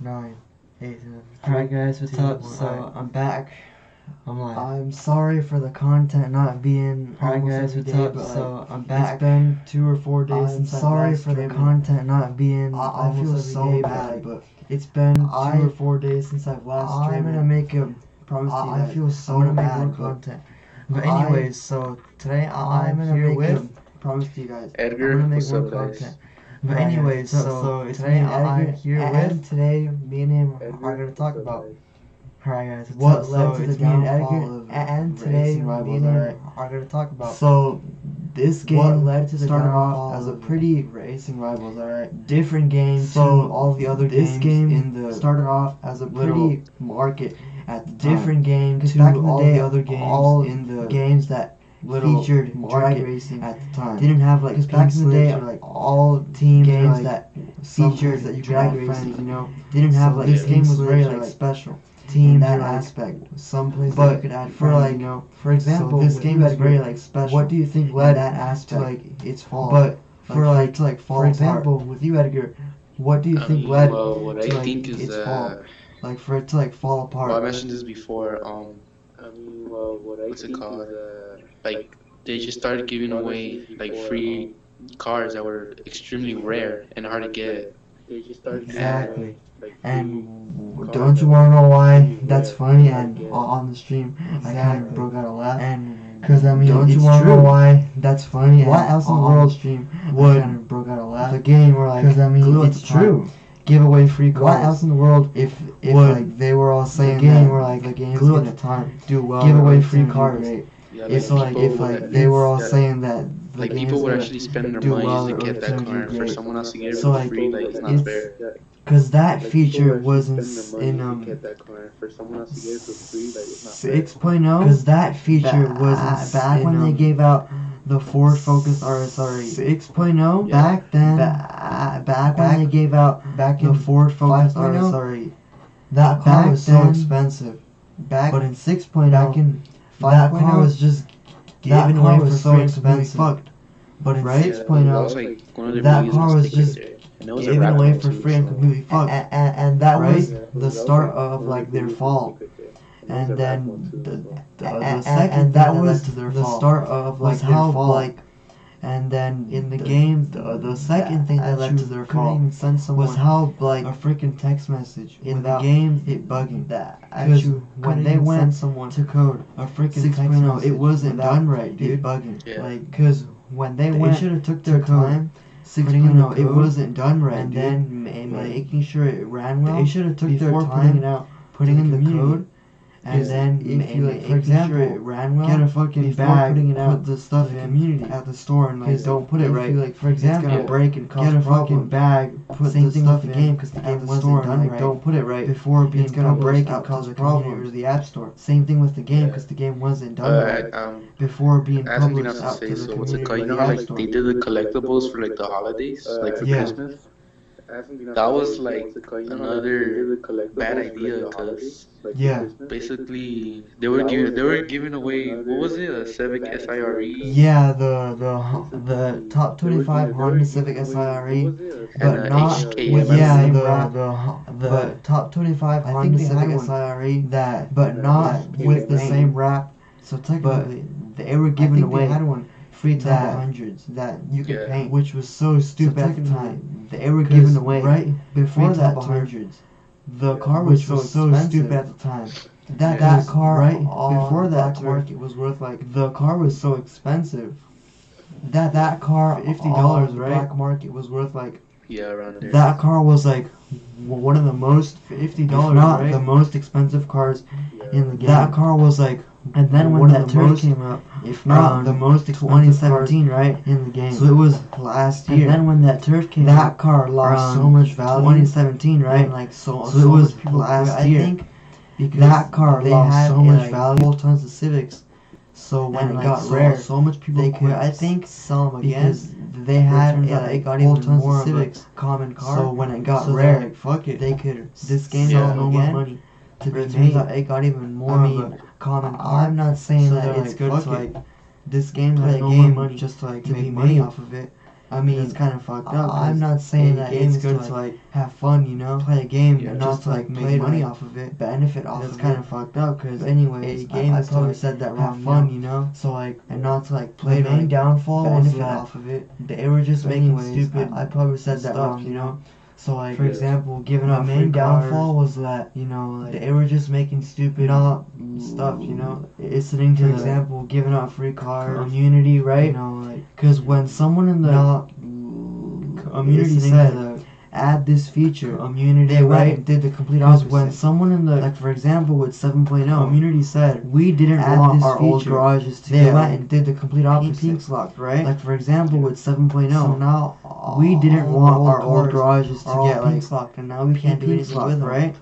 9, 8, 7. Alright guys, what's up? One. So I'm back. I'm live. I'm sorry for the content not being Alright almost guys, every what's day, up? but So I'm back. it's been 2 or 4 days I'm since sorry I last for the streamed. content not being I almost feel every so day, bad, but it's been 2 I- or 4 days since I've last streamed. I'm gonna make a promise to you I guys. feel so I'm gonna make bad, more but content. But I- anyways, so today I'm gonna here make with a promise to you guys. Edgar, I'm gonna make what's more up, guys? content. But Right, anyways, so it's today me and I'm Edgar, here and with. today me and him Edgar, are gonna talk what's up, about. guys? Alright guys, what what's up? led So to the it's me and downfall Edgar, of and today racing me rivals, and him alright? are gonna talk about. So this game What led to the started downfall off as a of pretty racing rivals, alright? different game So to all the other this games game in the started off as a little pretty market at the different game Because to back in the all day, the other games all in the games that little featured drag market racing at the time didn't have like because back in the day, like all teams games like that featured that you drag could have racing, friends, you know, didn't have So like this this game game was was very, very like, special in teams that and, like, aspect. Some places but you could add for friends, like you know. for example, So this with game you, was Edgar, very like special. what do you think in led that to aspect like its fall? but for like to like fall for apart. example with you, Edgar, what do you think led Well, what to I like think is its fall, like for it to like fall apart? well, I mentioned this before. What's it called? Like they just started giving away like free cars that were extremely rare and hard to get. Exactly. And don't you want to know why that's funny? And on the stream, I kind of broke out a laugh. And because I mean, don't you want to know why that's funny? What and else in the on world stream would I kind of broke out a laugh? the game were like Because I mean, glue at it's the time. true. Give away free cars. What else in the world If would like they were all saying the game that were like the game's glue at gonna the time do well, give away it's free gonna do cars? great. Yeah, It's like if like they were all saying that the like game's people would gonna actually spend their do money well just to or get it's that gonna do car, and for great. someone else to get it So, for like, free, like it's not it's- fair. Cause that feature was in 6.0. Cause that feature was back when they gave out the Ford Focus RSRE 6.0. Back then, back when they gave out the Ford Focus RSRE, that car was so expensive. But in 6.0, that car was just given away for so expensive. But in 6.0, that car was just given away for free and completely fucked. And that was the start of like their fall. And then the second that was the start of like their fall. Like, and then in the game, the second thing that led to their fall was how like a freaking text message in the game it bugging that because when they went to code a freaking 6.0, it wasn't done right, dude. Bugging, like because when they went, should have took their time. 6.0, it wasn't done right, and then making sure it ran well. They should have took their time putting in the code. And then, if you like, for example, it ran well, get a fucking bag, putting it out, put the stuff in community at the store, and like don't put it right. If you, like, for example, it's gonna break and cause get a fucking bag, put same thing with the game because the game wasn't done right. Don't put it right before being gonna break and cause a problem or the app store. Same thing with the game because the game wasn't done right before being published out to the community. You know how like they did the collectibles for like the holidays, like for Christmas. That was like another bad idea because basically they were giving away, what was it, a Civic SIRE? Yeah, the top 25 Honda Civic SIRE, but not with the top 25 Honda Civic SIRE that, but not with the same wrap. So technically, they were giving away free top hundreds that you could paint, which was so stupid at the time. They were giving away right before that hundreds. The car was so stupid at the time. That car right before that market was worth like the car was so expensive. That car $50 right black market was worth like around there. That car was like one of the most $50 not right? The most expensive cars in the game. That car was like, and then when that turf came up, if not the most 2017 right in the game. So it was last year. And then when that turf came that up, car lost so much value. 2017 right, and like so it was last year. I think because that car lost so much value. Whole tons of Civics. So when it got rare, so much people quit. I think sell them again because they had it got even more of Civics common car. So when it got rare, like, fuck it, they could this game sell no more money to be made. It got even more of a common car. I'm not saying that it's good to like this game has no more money just to like to make money off of it. I mean, it's kind of fucked up. I'm not saying that it's good to like have fun, you know, play a game and not to like make money off of it, benefit off of it. It's kind of fucked up because anyway, a game is probably said that wrong. Have fun, you know, so like and not to like play. The main downfall was that off of it. They were just making stupid. I probably said that wrong, you know. So like, for example, giving up main downfall was that, you know, like, they were just making stupid stuff, you know. Listening to, for example, giving out free cars, community, right? You know, like, because when someone in the community said, add this feature, community, they went and did the complete opposite. When someone in the, like for example with 7.0, community said, we didn't want our old garages to they went and did the complete opposite. Pinks locked, right? Like for example with 7.0, so now we didn't want our old garages to get like locked, and now we can't do anything with them, right?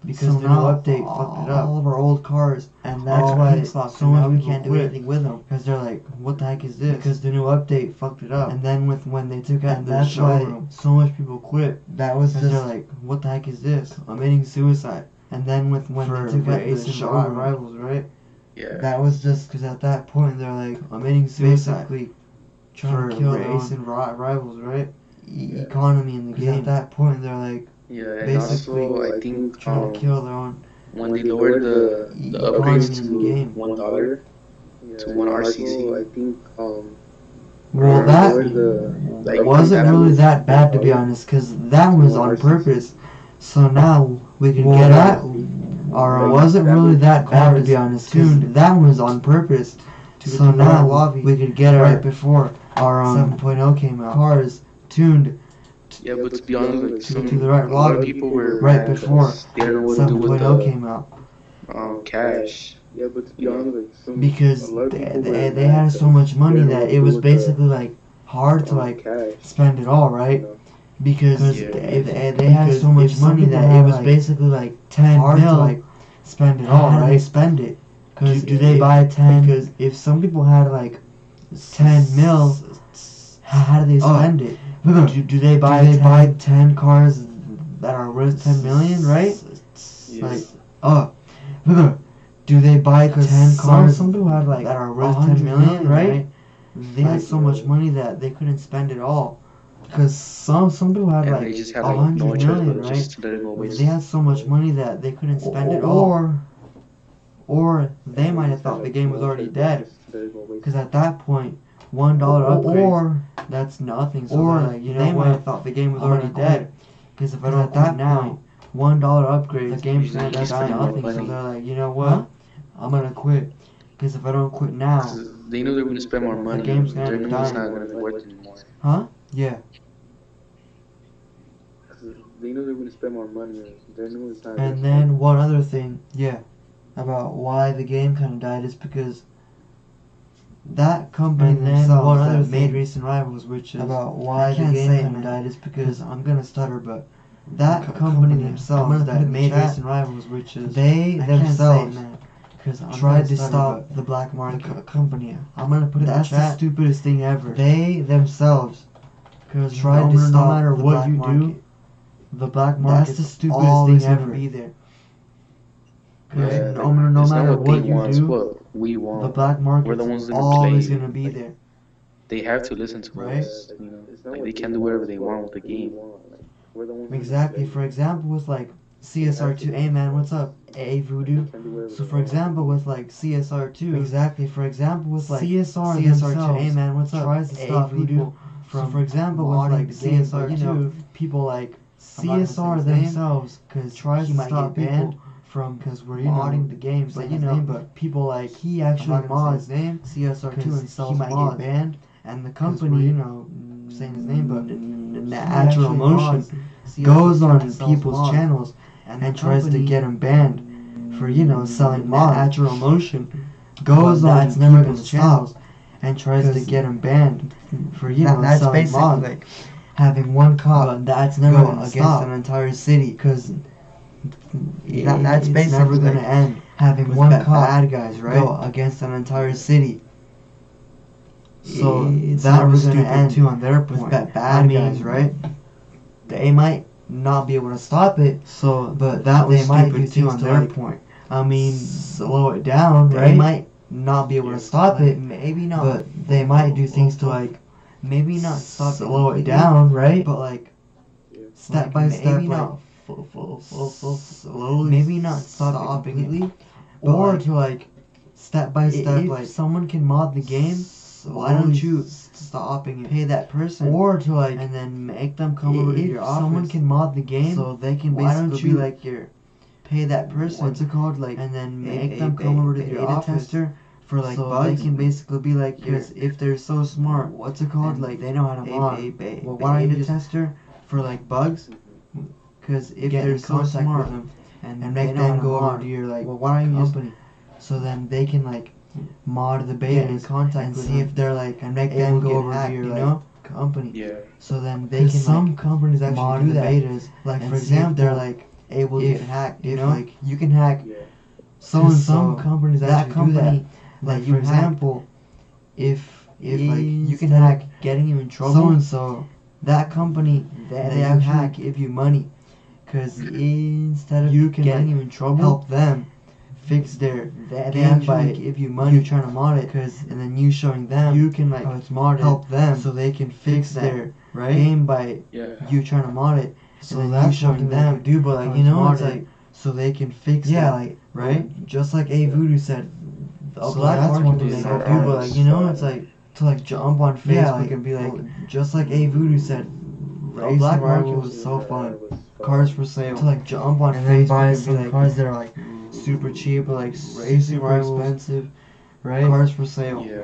Because the new update fucked it up. All of our old cars, and that's why so much we can't do anything with them. Because they're like, what the heck is this? Because the new update fucked it up. And then when they took out the showroom, so much people quit. That was just, they're like, what the heck is this? I'm ending suicide. And then when they took out the showroom rivals, right? Yeah. That was just because at that point they're like, I'm ending suicide. Basically, trying to kill race and rivals, right? Economy in the game. At that point they're like, yeah, and basically, also I think trying to kill their own. When they lowered the upgrades to $1 to 1 RCC, I think well, that wasn't really that bad to be honest, because that was on purpose. So now we can get that. Or wasn't really that bad to be honest. Tuned. That was on purpose. So now we could get it right before our 7.0 came out. Cars tuned. Yeah, but to be honest, like, to the right lobby, people were right before they don't know what to do with 7.0 came out. Cash. Yeah, but to be honest, like, because they had so much money that it was basically like hard to like spend it all, right? Because they had so much money that it was basically like 10 mil to like spend it all, right? How do they spend it? Because do they buy 10? Because if some people had like 10 mil, how do they spend it? Do they buy 10 cars that are worth 10 million, right? Yes. Like, do they buy 10 cars? Some people have like that are worth 10 million, right? They had so much money that they couldn't spend it all. Because some people had like 100 million, right? They had so much money that they couldn't spend it all. Or they might have thought the game was already dead. Because at that point, $1 upgrade, or that's nothing. So or like, you know, they might have thought the game was already dead. Because if I don't at that now, $1 upgrade, the game's gonna die nothing. So they're like, you know what? I'm gonna quit. Because if I don't quit now, they knew they were gonna spend more money. The game's gonna die. It's not gonna be worth anymore. Huh? Yeah. They knew they were gonna spend more money. They knew it's not. And then one other thing, about why the game kind of died is because that company themselves that made Recent Rivals, which is about why the game kind of died, is because I'm gonna stutter, but that company themselves that made Recent Rivals, which is they themselves tried to stop the black market company. I'm gonna put it in the chat. That's the stupidest thing ever. They themselves tried to stop no matter what you do. The black market. That's the stupidest thing ever. Be there. Yeah, no matter what you do, what we want. The black market is always gonna be there. They have to listen to us. You know, like, they can do whatever they want with the game. Exactly. For example, with like CSR2, hey man, what's up? Hey Voodoo. So for example, with like CSR2, exactly. For example, with like CSR2, hey man, what's up? Tries to stop people from. So for example, with like CSR2, you know, people like CSR themselves, because tries to stop people from, because we're modding the games, but you know, but people like he actually mods name CSR2 and sells mods, get banned, and the company, you know, saying his name, but Natural Motion goes on people's channels and tries to get him banned for, you know, selling mods. Natural Motion goes on people's channels and tries to get him banned for, you know, selling mods. Like having one cop that's never against an entire city, because that's basically never gonna end. Having one cop bad guys, right, go against an entire city. So that was gonna end too on their point. Bad guys, right? They might not be able to stop it. So, but that was stupid too on their point. I mean, slow it down, right? They might not be able to stop it, maybe not. But they might do things to like maybe not slow it down, right? but like Step like by step, maybe like not slowly, maybe not stop it completely, but or like, to like step by step, if like someone can mod the game, why don't you stopping it, pay that person, or to like and then make them come over to if your office? someone can mod the game, so they can why don't basically you be like your pay that person, what's it called, like and then make them come over to your beta office tester for like so bugs, they can basically be like your, because if they're so smart, what's it called, and like they know how to mod. well, why don't you Beta just tester for like bugs, because if get they're in so contact smart with them and make they know how them to go over mod, to your like well, why don't you just company, so then they can like mod the get in betas contact and with see them if they're like and make able them to go get over hacked, to your you like know? company. company. Yeah. So then they can some like companies actually mod do the that. betas, Like and for see if example, they're like able to if- get hacked. You if, know, like, you can hack Yeah. so and some some companies that actually company do that. that Like you for example, if like you can instead of hack getting you in so trouble, and so, that company that they you actually hack, give you money, because instead of you can getting like, you in trouble, help them fix their they game actually by give you money you trying to mod it, because and then you showing them you can like how it's modded, help them so they can fix that their right game by Yeah. you trying to mod it. So and then that's you showing something them they could do, but how like you it's know, it's modded, like so they can fix yeah, that, like right? just like A Voodoo said, A so black that's market one thing is they so could do, but hard. like you know, it's like To like jump on Facebook yeah, like, and be like, well, just like A Voodoo said, a racing black market rivals was so Yeah, fun, it was cars fun. for sale, to like jump on and then Facebook buy and be some like, cars that are like super cheap, or like racing super rivals, expensive, right? cars for sale, Yeah.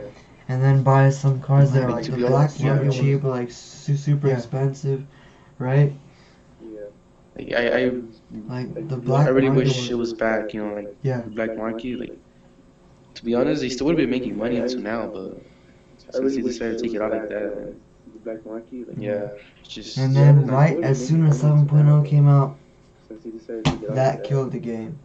and then buy some cars that are Like, like to the be black honest, super market yeah. cheap, or like super Yeah. expensive, right? Yeah. Like, I Like the black I really market wish it was back, you know, like yeah. the black market. Like, to be honest, they still would have been making money until now, but since they decided to take it out like that, then yeah, it's just And then right as soon as 7.0 came out, that that killed the game.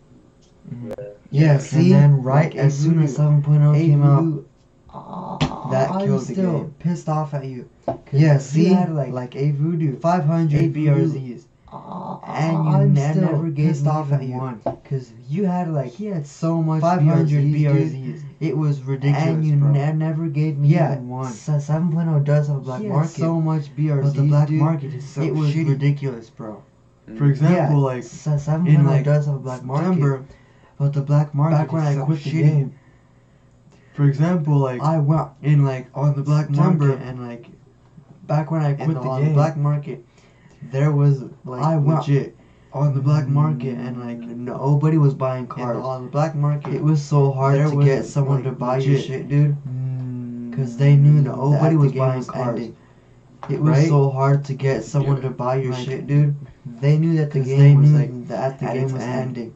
Yeah, And see, then right like, as soon as 7.0 came out, that I'm killed the still game. pissed off at you. Yeah, you see, had, like A Voodoo, 500 A BRZs, and you I'm never still gave pissed me off even at you. one. Because you had like, He had so much 500 BRZs, BRZs. it was ridiculous, and you bro. never gave me Yeah, even one. 7.0 does have a black He had market, so much BRZs, but the black dude. market is so It was shitty. ridiculous, bro. For example, like 7.0 in like does have a black market, September, but the black market back when is I so quit the shitty. game. For example, like I went in like on the black September, market, and like back when I in quit the, the on game, the black market, there was like I went legit on the black market, and like nobody was buying cars on the black market. It was so hard there to was, get someone like, to buy your legit. shit, dude. Because they knew that Nobody the was game buying was cars. ending. It was Right? so hard to get someone Yeah. to buy your Like, shit, dude. They knew that the 'Cause game they was knew like that the at game its was end. ending.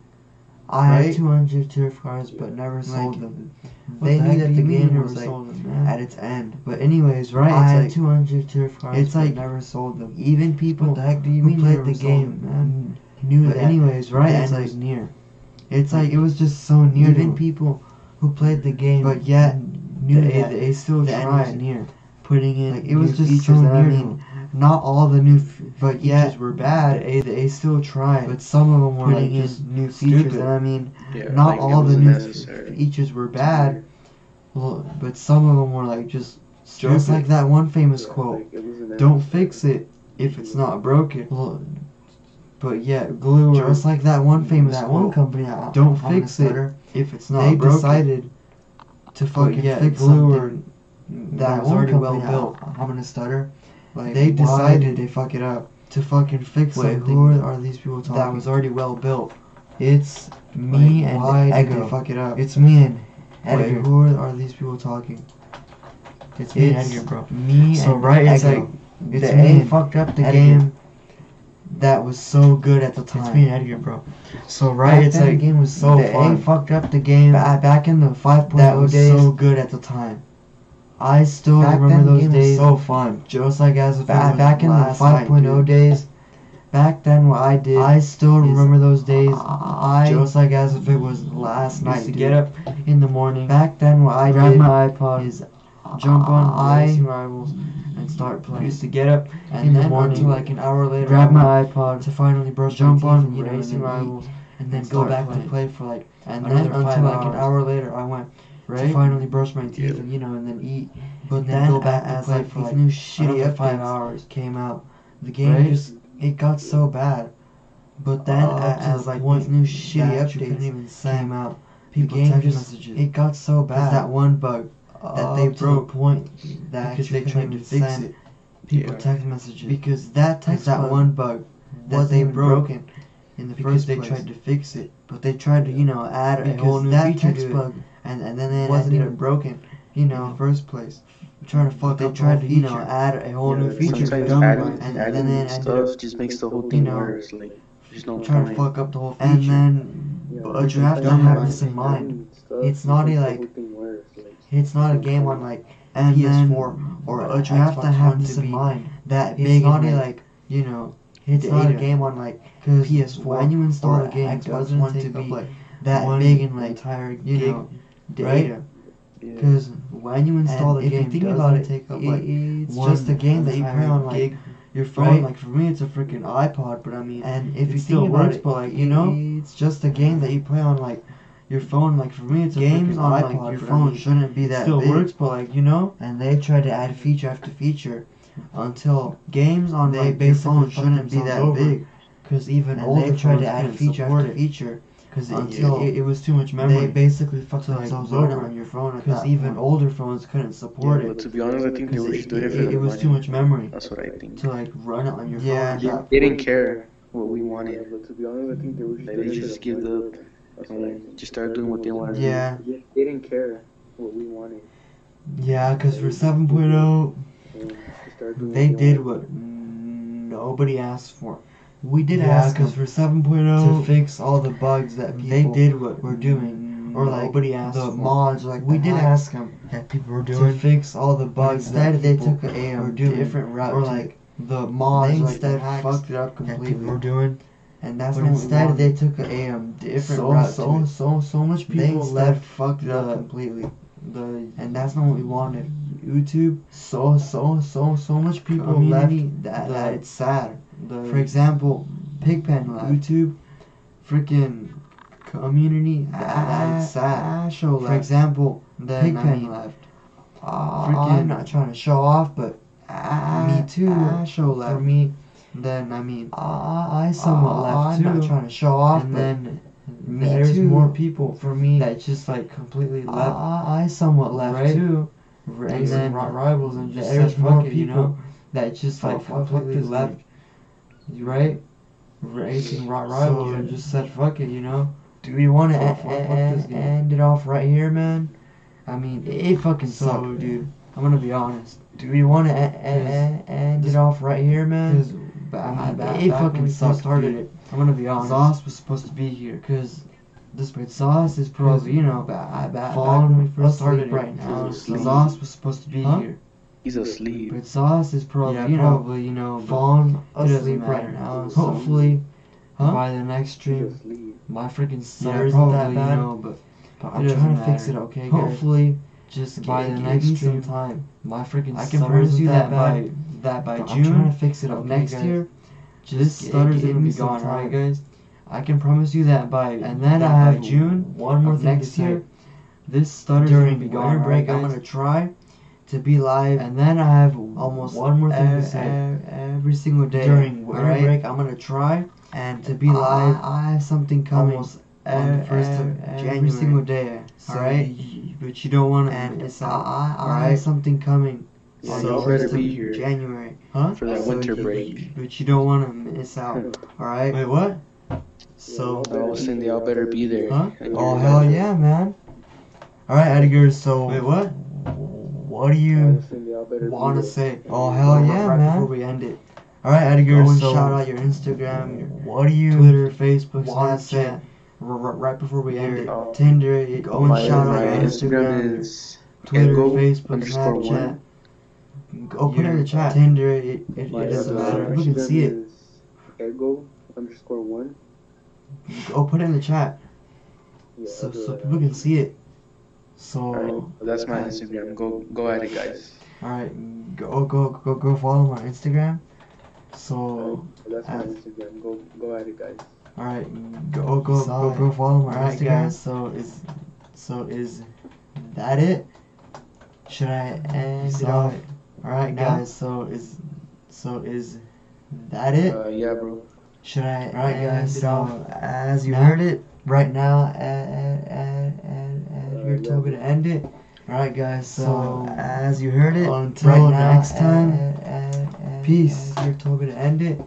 I Right? had 200 turf cars, but never sold Like, them. What They the knew heck that do the you mean you game never was like sold them, man? at its end. But anyways, right? I had It's 200 turf cars, it's but like- never sold them. Even people what the heck do you who mean you played never the sold game, them, man, knew But that anyways, right? the It's end like was near. it's like it was just so near. Even to people who played the game, but yet knew they, that they still the end was tried near. Putting in Like, it was new just features, so and I near to mean, them. not all the new But features yet were bad. they still tried. But some of them were putting like in just new features, stupid. and I mean, Yeah, not like, it all the wasn't new necessary. features were bad. Well, but some of them were like just Just like that one famous Yeah, quote: like, it wasn't "Don't necessary. fix it if it's not broken." well, But yet, glue or just like that one famous that quote. one company, I'm don't gonna fix it stutter. if it's not They broken. decided to But fucking yet, fix glue or something that was one already well company, built. I'm gonna stutter. Like, They why decided did they fuck it up to fucking fix Wait, something who are these people talking? that was already well built. It's Me like, and why did Ego. they fuck it up? It's me and Wait, Edgar. who are these people talking? It's me and It's Edgar, bro. me So and right, it's Edgar. like It's the me A and fucked up the Edgar. game. that was so good at the time. It's me and Edgar, bro. So Right, right, it's it's like like the game was so the fun. A fucked up the game. Back in the 5.0 That was days, so good at the time. I still Back remember then, the those game days. was so fun. Just like as if it was Back in the last night, 5.0 dude. days. Back then, what I did. I still is remember those days. I Just like as if it was last night, used to dude. get up in the morning. Back then, what I grab did my iPod. is jump on I Racing Rivals and start playing. used to get up And in the then morning, until like an hour later, grab I my went iPod to finally brush jump my teeth on and, you know, Racing and then Rivals, eat, and then and go start back playing. to play for like and another then until 5 like an hours. hour later, I went to Right? finally brush my teeth Yeah. and, you know, and then eat. But then go back as like these new shitty updates 5 hours came out. The game just it got so bad. But then as like these new shitty updates came out, people text messages. It got so bad. That one bug that they broke point that because they tried to fix it. People text messages because that one bug that they broken in the first place. They tried to fix it, but they tried to add a whole new feature to it, and then it wasn't even broken in the first place. Trying to fuck they tried to add a whole new feature to it, and then stuff just makes the whole thing worse. Like there's no trying to fuck up the whole feature. And then, but you have to have this in mind. It's not it's not a game on like PS4 or but you have to have this in mind. That big not it's not a game on like PS4. When you install a game, it doesn't want to be like that big and like entire data. Right? Because when you install the game, think about it, take up like it's just a game that you play on like your phone. Right? Like for me, it's a freaking iPod, but I mean, and if you think about it, but like it's just a game that you play on like your phone. Like for me, it's a games on iPod, like your phone shouldn't be that still big. Works, but like and they try to add feature after feature until games on like your phone shouldn't be that big. Because even older they tried to add feature after feature. Because until it was too much memory. They basically fucked themselves over on your phone. Because even older phones couldn't support it. But to be honest, I think they were just doing it for the money. It was too much memory. That's what I think. To like run it on your phone. They didn't care what we wanted. But to be honest, I think they were just they just give up and just started doing what they wanted. Yeah. They didn't care what we wanted. Yeah, because for 7.0, they did what nobody asked for. We did ask because for 7.0 to fix all the bugs that people they did what we're doing, or like nobody asked the mods like we did ask them that people were doing to fix all the bugs. Instead, they took a different route, or like the mods instead fucked it up completely. People were doing, and that's what instead they took a different route. So much people left fucked it up completely. And that's not what we wanted. YouTube, so much people left that it's sad. For example, Pigpen left. YouTube, freaking community, that's sad. For example, Pigpen left. I'm not trying to show off, but me too. Left. For me, then I somewhat left too. I'm not trying to show off, and then there's more people for me that just like completely left. I somewhat left too. And then rivals and just there's more people that just like completely left. Right? Racing rivals and just said fuck it, Do we want to end it off right here, man? I mean, it fucking sucked, dude. I'm gonna be honest. Do we want to end it off right here, man? It fucking sucked, started it. I'm gonna be honest. Sauce was supposed to be here, cause this Sauce is probably, falling when we first started right now. Sauce was supposed to be here. He's asleep. But Sauce is probably, falling asleep right now. So hopefully, by the next stream, my freaking stutter isn't that bad. But I'm trying to fix it, okay, guys? Hopefully, just by the next stream time, my freaking I can promise you that by June, I'm trying to fix it of next year. Just stutter's gonna be gone, right, guys? I can promise you that by and then I have June. One more thing next year. This stutter's gonna be gone. Break. I'm gonna try to be live, and then I have almost one more thing to say every single day during winter break. I'm gonna try and to be live. I have something coming almost on the 1st of January. Every single day. Alright, but you don't want to miss out. I have something coming. On the 1st of January, for that winter break. But you don't want to miss out. Alright? Wait, what? So I was saying y'all better be there. Huh? Oh hell yeah, man! Alright, Edgar. So wait, what? What do you want to say? Oh hell yeah, man! Before we end it. Alright, Edgar. So shout out your Instagram. What do you Twitter, Facebook, Snapchat? Right before we end it. Tinder. Go and shout out your Instagram. Is Twitter, Facebook, Snapchat. Go put it in the chat. Tinder. It doesn't matter. We can see it. Ego_1. Go put it in the chat. So people can see it. So right. That's my Instagram. Go at it, guys. Alright, go follow my Instagram. So that's my Instagram. Go at it, guys. Alright, go follow my Instagram. Guys, so is that it? Should I end it off? Alright guys, so is that it? Yeah, bro. Should I Alright guys, so as you heard it, right now you're told me to end it. Alright guys, so as you heard it, until next time, peace. You're told me to end it.